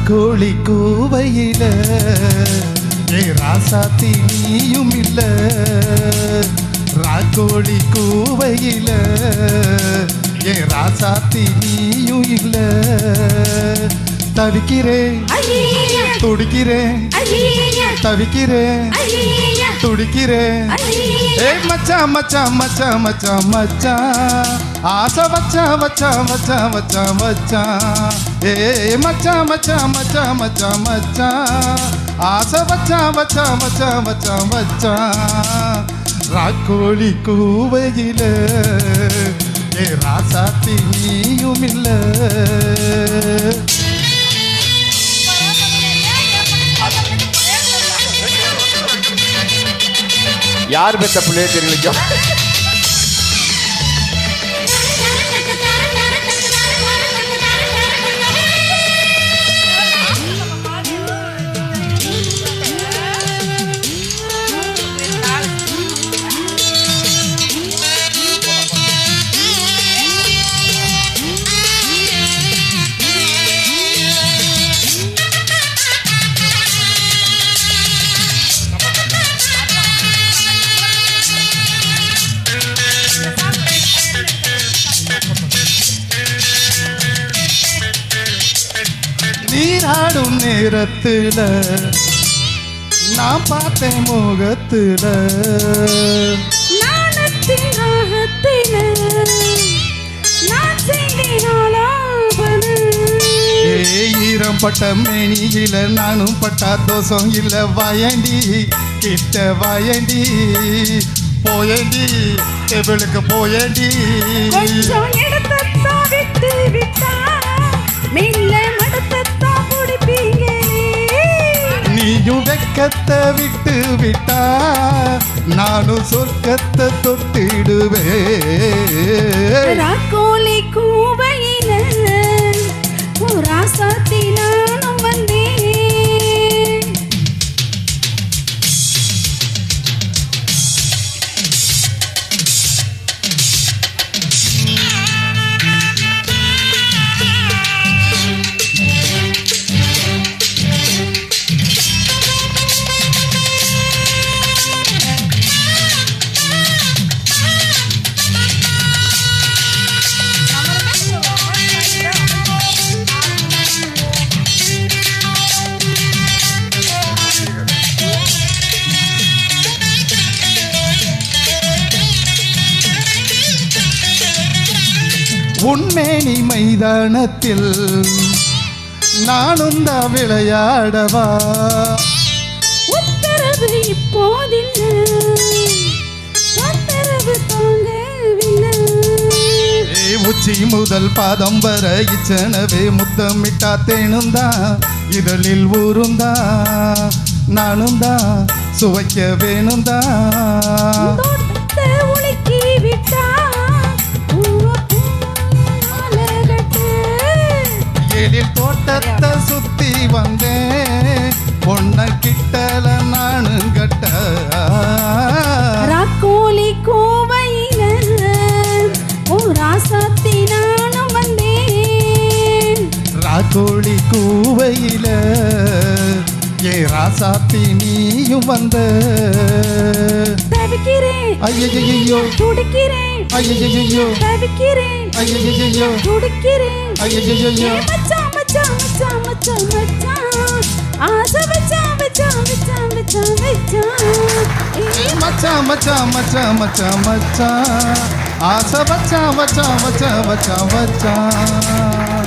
ராக்கோழி கூவையில ஏ ராசாத்தி நீயும் இல்ல. ராக்கோழி கூவையில ஏ ராசாத்தி நீயும் இல்ல. தவிக்கிறேன் துடிக்கிறேன் தவிக்கிறேன் துடிக்கிறேன். ஏ மச்சான் மச்சான் மச்சான் மச்சான் மச்சான் ஆசை வச்சான் வச்சான் வச்சான் வச்சான் வச்சான். ஏ மச்சான் மச்சான் மச்சான் மச்சான் மச்சான் ஆசை வச்சான் வச்சான் வச்சான் வச்சான் வச்சான். ராக்கோழி கூவையில ஏ ராசாத்தி நீயும் இல்ல. யார் பெற்ற பிள்ளைய தெரியலையோ. நீராடும் நேரத்துல நான் பார்த்தேன் மோகத்துல ஈரம் பட்ட மேனியில நானும் பட்டா தோசம் இல்ல. வயண்டி கிட்ட வயண்டி போயண்டி டேபிளுக்கு போயண்டி. நீயும் வெக்கத்தை விட்டு விட்டா நானும் சொர்க்கத்தை தொட்டிடுவேன். ராக்கோழி கூவையில ராசாத்தி நானும் வந்தேன். உன்மேனி மைதானத்தில் நானும் தான் விளையாடவா. உத்தரவு இப்போதில்லை உத்தரவு தாங்கவில்லை. உச்சி முதல் பாதம் வர இச்சனவே முத்தமிட்டா தேனும் தான் இதழில் ஊரும் தான் நானும் தான் சுவைக்க வேணும் தான். உலுக்கி விட்டா எழில் தோட்டத்தை சுத்தி வந்தேன் பொண்ண கிட்டல நானும் கட்ட. ராக்கோழி கோவையில ராசாத்தி நானும் வந்தேன். ராக்கோழி கூவையில ஏ ராசாத்தி நீயும் வந்த. தவிக்கிறேன் ஐயையோ துடிக்கிறேன் ஐயையோ தவிக்கிறேன் ஐயையோ துடிக்கிறேன். ஐயையோ மச்சான் மச்சான் மச்சான் மச்சான் மச்சான் ஆசை வச்சான் வச்சான் வச்சான் வச்சான் வச்சான். மச்சான் மச்சான் மச்சான் மச்சான் மச்சான் ஆசை வச்சான் வச்சான் வச்சான் வச்சான் வச்சான்.